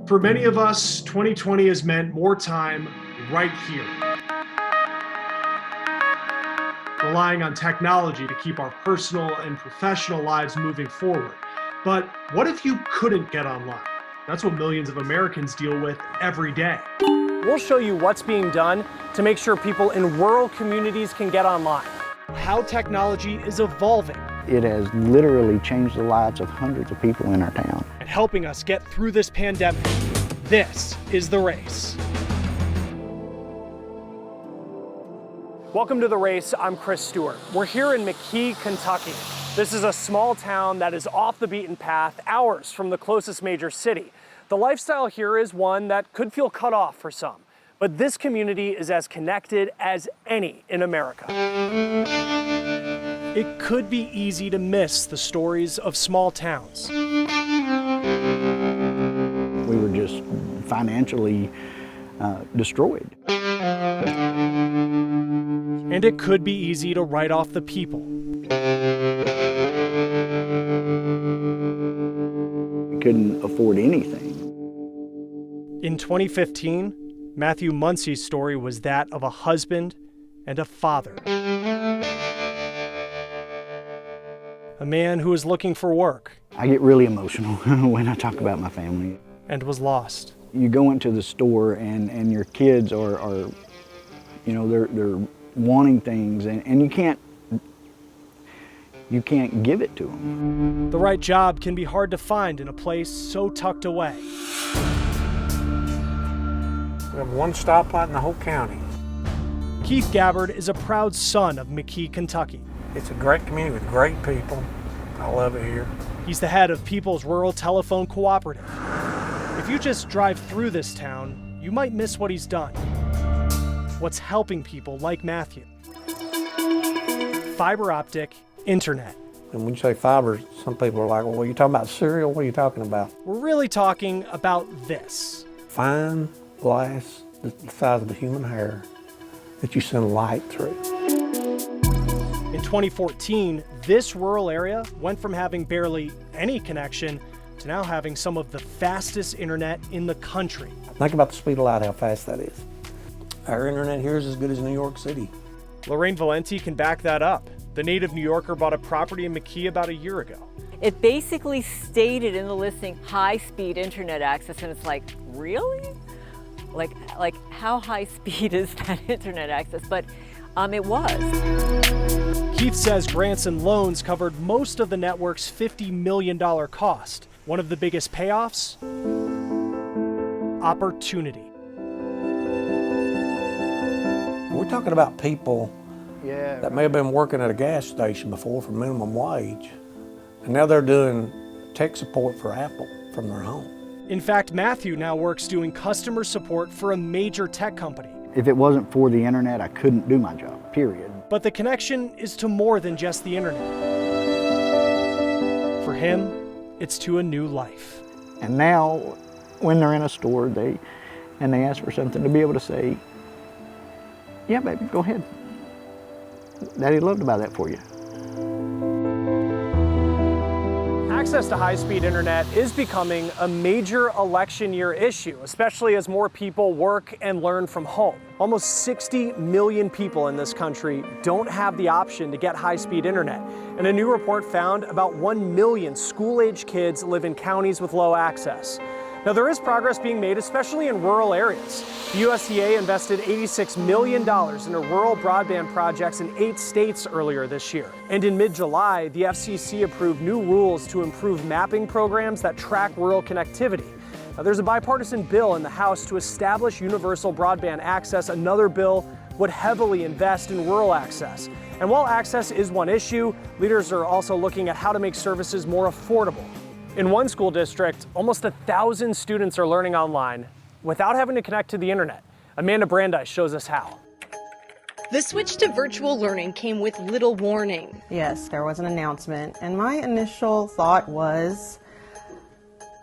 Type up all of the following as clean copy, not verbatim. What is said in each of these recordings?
For many of us, 2020 has meant more time right here, relying on technology to keep our personal and professional lives moving forward. But what if you couldn't get online? That's what millions of Americans deal with every day. We'll show you what's being done to make sure people in rural communities can get online, how technology is evolving. It has literally changed the lives of hundreds of people in our town. And helping us get through this pandemic. This is The Race. Welcome to The Race. I'm Chris Stewart. We're here in McKee, Kentucky. This is a small town that is off the beaten path, hours from the closest major city. The lifestyle here is one that could feel cut off for some, but this community is as connected as any in America. It could be easy to miss the stories of small towns. We were just financially destroyed. And it could be easy to write off the people. We couldn't afford anything. In 2015, Matthew Muncie's story was that of a husband and a father. A man who was looking for work. I get really emotional when I talk about my family. And was lost. You go into the store and your kids are you know, they're wanting things and you can't give it to them. The right job can be hard to find in a place so tucked away. We have one stoplight in the whole county. Keith Gabbard is a proud son of McKee, Kentucky. It's a great community with great people. I love it here. He's the head of People's Rural Telephone Cooperative. If you just drive through this town, you might miss what he's done. What's helping people like Matthew. Fiber optic internet. And when you say fiber, some people are like, well, are you talking about cereal? What are you talking about? We're really talking about this. Fine glass, the size of a human hair, that you send light through. In 2014, this rural area went from having barely any connection to now having some of the fastest internet in the country. Think about the speed of light, how fast that is. Our internet here is as good as New York City. Lorraine Valenti can back that up. The native New Yorker bought a property in McKee about a year ago. It basically stated in the listing, high-speed internet access, and it's like, really? Like how high speed is that internet access? But it was. Keith says grants and loans covered most of the network's $50 million cost. One of the biggest payoffs? Opportunity. We're talking about people that may have been working at a gas station before for minimum wage, and now they're doing tech support for Apple from their home. In fact, Matthew now works doing customer support for a major tech company. If it wasn't for the internet, I couldn't do my job, period. But the connection is to more than just the internet. For him, it's to a new life. And now, when they're in a store, they ask for something, to be able to say, yeah, baby, go ahead. Daddy'd love to buy that for you. Access to high-speed internet is becoming a major election year issue, especially as more people work and learn from home. Almost 60 million people in this country don't have the option to get high-speed internet. And a new report found about 1 million school-age kids live in counties with low access. Now, there is progress being made, especially in rural areas. The USDA invested $86 million into rural broadband projects in 8 states earlier this year. And in mid-July, the FCC approved new rules to improve mapping programs that track rural connectivity. Now, there's a bipartisan bill in the House to establish universal broadband access. Another bill would heavily invest in rural access. And while access is one issue, leaders are also looking at how to make services more affordable. In one school district, almost 1,000 students are learning online without having to connect to the internet. Amanda Brandeis shows us how. The switch to virtual learning came with little warning. Yes, there was an announcement, and my initial thought was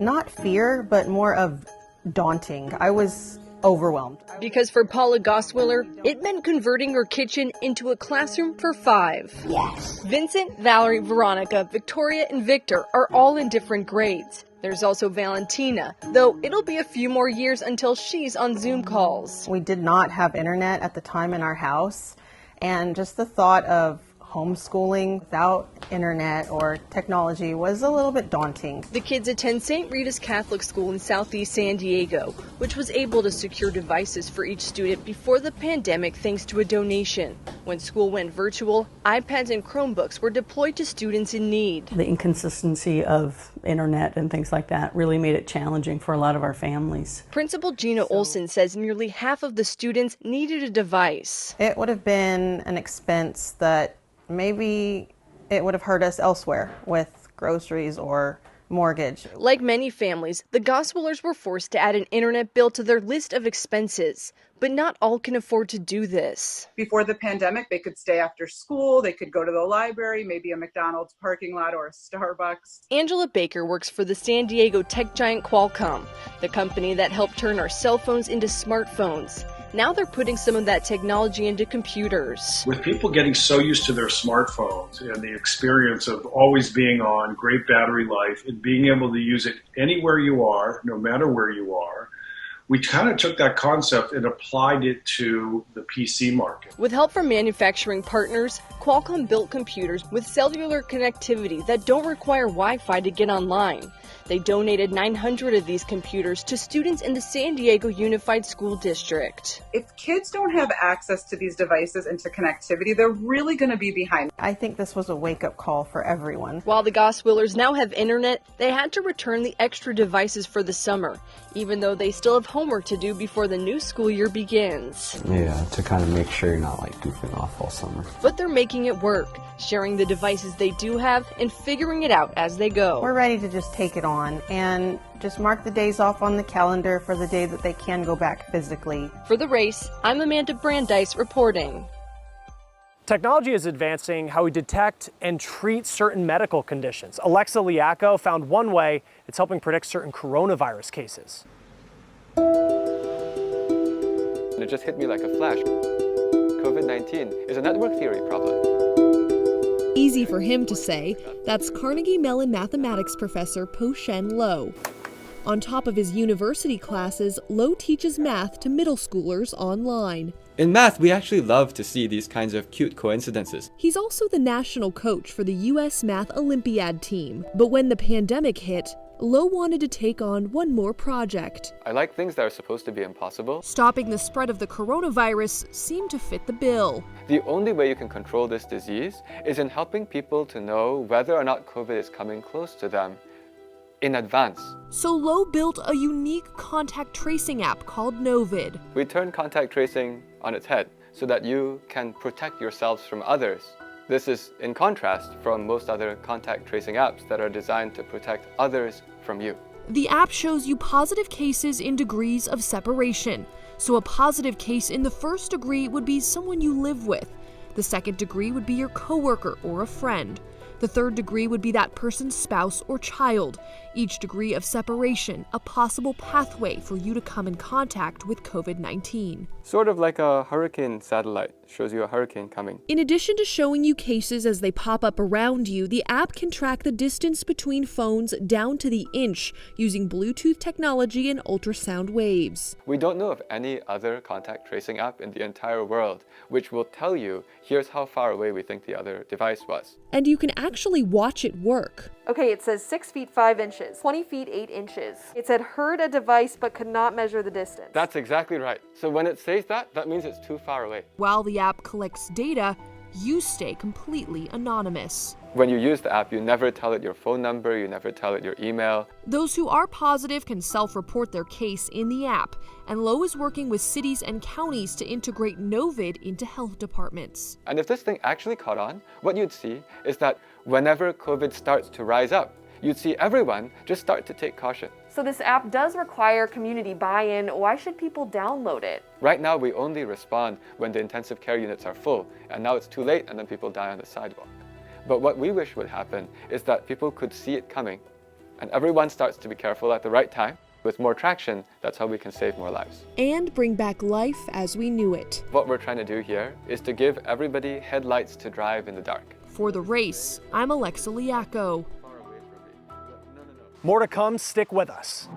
not fear, but more of daunting. I was overwhelmed. Because for Paula Goswiller, it meant converting her kitchen into a classroom for 5. Yes. Vincent, Valerie, Veronica, Victoria, and Victor are all in different grades. There's also Valentina, though it'll be a few more years until she's on Zoom calls. We did not have internet at the time in our house, and just the thought of homeschooling without internet or technology was a little bit daunting. The kids attend St. Rita's Catholic School in Southeast San Diego, which was able to secure devices for each student before the pandemic thanks to a donation. When school went virtual, iPads and Chromebooks were deployed to students in need. The inconsistency of internet and things like that really made it challenging for a lot of our families. Principal Gina Olson says nearly half of the students needed a device. It would have been an expense that maybe it would have hurt us elsewhere with groceries or mortgage. Like many families, the Goswillers were forced to add an internet bill to their list of expenses, but not all can afford to do this. Before the pandemic, they could stay after school, they could go to the library, maybe a McDonald's parking lot or a Starbucks. Angela Baker works for the San Diego tech giant Qualcomm, the company that helped turn our cell phones into smartphones. Now they're putting some of that technology into computers. With people getting so used to their smartphones and the experience of always being on, great battery life, and being able to use it anywhere you are, no matter where you are, we kind of took that concept and applied it to the PC market. With help from manufacturing partners, Qualcomm built computers with cellular connectivity that don't require Wi-Fi to get online. They donated 900 of these computers to students in the San Diego Unified School District. If kids don't have access to these devices and to connectivity, they're really going to be behind. I think this was a wake-up call for everyone. While the Goswillers now have internet, they had to return the extra devices for the summer, even though they still have homework to do before the new school year begins. Yeah, to kind of make sure you're not like goofing off all summer. But they're making it work, sharing the devices they do have and figuring it out as they go. We're ready to just take it on and just mark the days off on the calendar for the day that they can go back physically. For The Race, I'm Amanda Brandeis reporting. Technology is advancing how we detect and treat certain medical conditions. Alexa Liaco found one way it's helping predict certain coronavirus cases. It just hit me like a flash. COVID-19 is a network theory problem. Easy for him to say. That's Carnegie Mellon mathematics professor Po-Shen Lo. On top of his university classes, Lo teaches math to middle schoolers online. In math, we actually love to see these kinds of cute coincidences. He's also the national coach for the U.S. Math Olympiad team. But when the pandemic hit, Lo wanted to take on one more project. I like things that are supposed to be impossible. Stopping the spread of the coronavirus seemed to fit the bill. The only way you can control this disease is in helping people to know whether or not COVID is coming close to them in advance. So Lo built a unique contact tracing app called Novid. We turn contact tracing on its head so that you can protect yourselves from others. This is in contrast from most other contact tracing apps that are designed to protect others from you. The app shows you positive cases in degrees of separation. So a positive case in the first degree would be someone you live with. The second degree would be your coworker or a friend. The third degree would be that person's spouse or child. Each degree of separation, a possible pathway for you to come in contact with COVID-19. Sort of like a hurricane satellite, shows you a hurricane coming. In addition to showing you cases as they pop up around you, the app can track the distance between phones down to the inch using Bluetooth technology and ultrasound waves. We don't know of any other contact tracing app in the entire world which will tell you, here's how far away we think the other device was. And you can actually watch it work. Okay, it says 6 feet 5 inches, 20 feet 8 inches. It said heard a device but could not measure the distance. That's exactly right. So when it says that, that means it's too far away. While the app collects data, you stay completely anonymous. When you use the app, you never tell it your phone number, you never tell it your email. Those who are positive can self-report their case in the app, and Lo is working with cities and counties to integrate Novid into health departments. And if this thing actually caught on, what you'd see is that whenever COVID starts to rise up, you'd see everyone just start to take caution. So this app does require community buy-in. Why should people download it? Right now, we only respond when the intensive care units are full, and now it's too late and then people die on the sidewalk. But what we wish would happen is that people could see it coming, and everyone starts to be careful at the right time. With more traction, that's how we can save more lives. And bring back life as we knew it. What we're trying to do here is to give everybody headlights to drive in the dark. For The Race, I'm Alexa Liacco. More to come, stick with us.